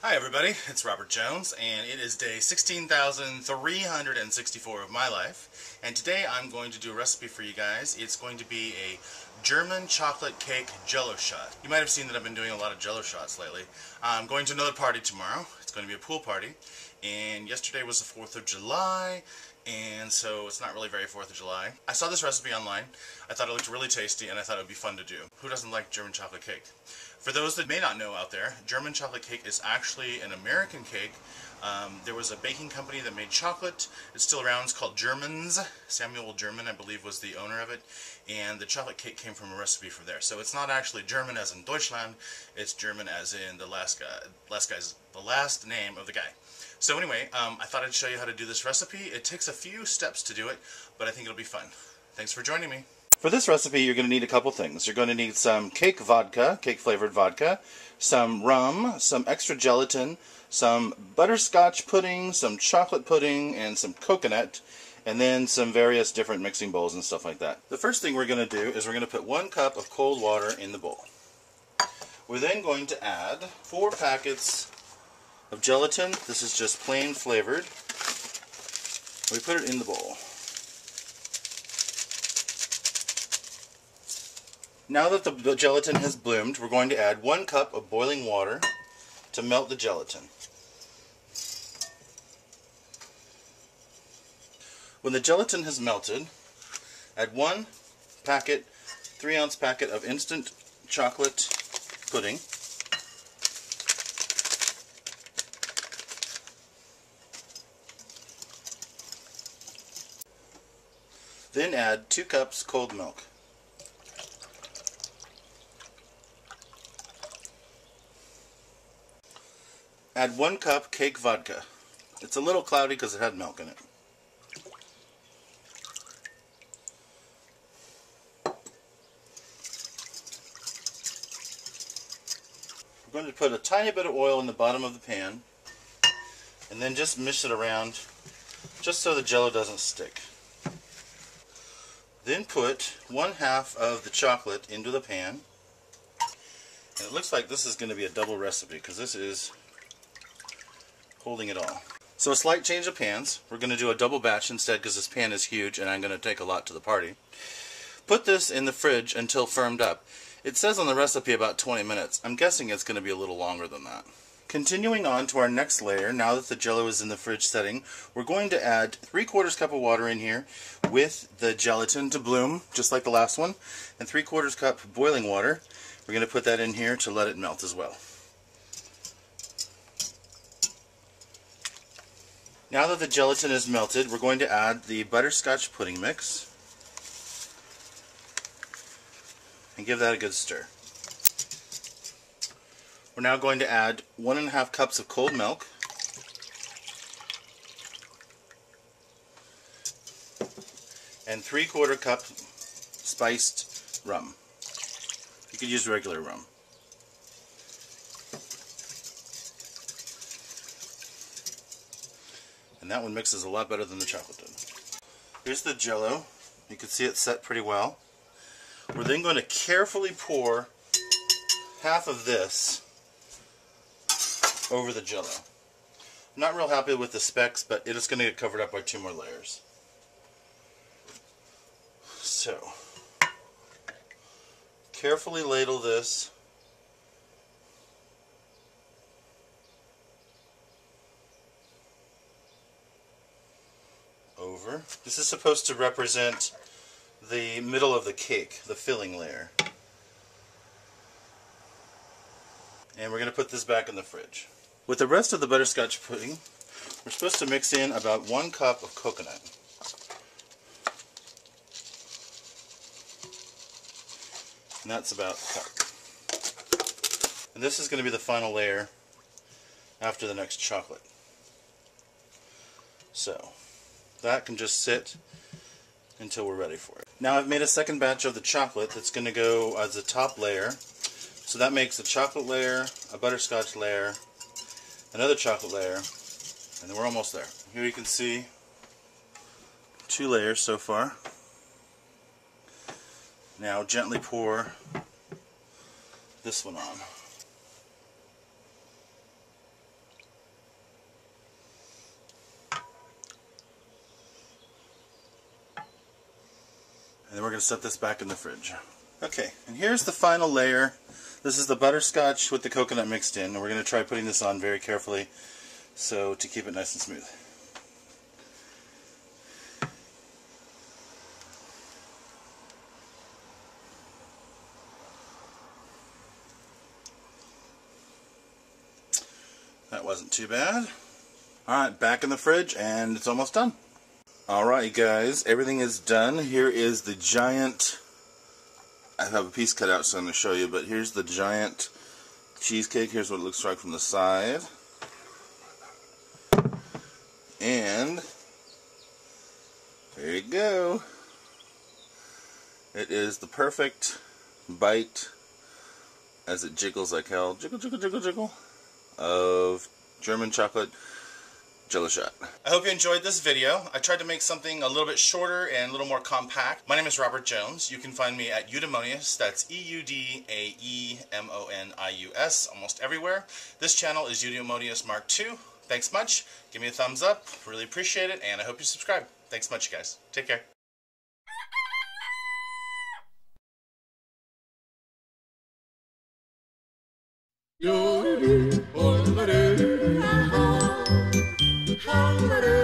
Hi everybody, it's Robert Jones, and it is day 16,364 of my life, and today I'm going to do a recipe for you guys. It's going to be a German chocolate cake Jello shot. You might have seen that I've been doing a lot of Jello shots lately. I'm going to another party tomorrow. It's going to be a pool party, and yesterday was the 4th of July, and so it's not really very 4th of July. I saw this recipe online. I thought it looked really tasty, and I thought it would be fun to do. Who doesn't like German chocolate cake? For those that may not know out there, German chocolate cake is actually an American cake. There was a baking company that made chocolate. It's still around. It's called Germans. Samuel German, I believe, was the owner of it. And the chocolate cake came from a recipe from there. So it's not actually German as in Deutschland. It's German as in the last name of the guy. So anyway, I thought I'd show you how to do this recipe. It takes a few steps to do it, but I think it'll be fun. Thanks for joining me. For this recipe, you're going to need a couple things. You're going to need some cake vodka, cake-flavored vodka, some rum, some extra gelatin, some butterscotch pudding, some chocolate pudding, and some coconut, and then some various different mixing bowls and stuff like that. The first thing we're going to do is we're going to put 1 cup of cold water in the bowl. We're then going to add 4 packets of gelatin. This is just plain flavored. We put it in the bowl. Now that the gelatin has bloomed, we're going to add 1 cup of boiling water to melt the gelatin. When the gelatin has melted, add 1 packet, 3-ounce packet of instant chocolate pudding. Then add 2 cups cold milk. Add 1 cup cake vodka. It's a little cloudy because it had milk in it. We're going to put a tiny bit of oil in the bottom of the pan and then just mix it around just so the Jello doesn't stick. Then put 1/2 of the chocolate into the pan. And it looks like this is going to be a double recipe because this is holding it all. So a slight change of pans. We're going to do a double batch instead because this pan is huge and I'm going to take a lot to the party. Put this in the fridge until firmed up. It says on the recipe about 20 minutes. I'm guessing it's going to be a little longer than that. Continuing on to our next layer, now that the Jello is in the fridge setting, we're going to add 3/4 cup of water in here with the gelatin to bloom, just like the last one, and 3/4 cup boiling water. We're going to put that in here to let it melt as well. Now that the gelatin is melted, we're going to add the butterscotch pudding mix and give that a good stir. We're now going to add 1.5 cups of cold milk and 3/4 cup spiced rum. You could use regular rum. And that one mixes a lot better than the chocolate did. Here's the Jello. You can see it set pretty well. We're then going to carefully pour half of this over the Jello. I'm not real happy with the specks, but it is going to get covered up by 2 more layers. So, carefully ladle this over. This is supposed to represent the middle of the cake, the filling layer. And we're going to put this back in the fridge. With the rest of the butterscotch pudding, we're supposed to mix in about 1 cup of coconut. And that's about a cup. And this is going to be the final layer after the next chocolate. So, that can just sit until we're ready for it. Now I've made a second batch of the chocolate that's going to go as the top layer. So that makes a chocolate layer, a butterscotch layer, another chocolate layer, and then we're almost there. Here you can see 2 layers so far. Now gently pour this one on. then we're going to set this back in the fridge. Okay, and here's the final layer. This is the butterscotch with the coconut mixed in, and we're going to try putting this on very carefully so to keep it nice and smooth. That wasn't too bad. Alright, back in the fridge, and it's almost done. Alright guys, everything is done. Here is the giant, I have a piece cut out so I'm going to show you, but here's the giant cheesecake. Here's what it looks like from the side. And there you go. It is the perfect bite as it jiggles like hell. Jiggle, jiggle, jiggle, jiggle. Of German chocolate Jello shot. I hope you enjoyed this video. I tried to make something a little bit shorter and a little more compact. My name is Robert Jones. You can find me at Eudaemonius. That's EudaemoniusMarkII, almost everywhere. This channel is EudaemoniusMarkII. Thanks much. Give me a thumbs up. Really appreciate it, and I hope you subscribe. Thanks much, guys. Take care. Hallelujah.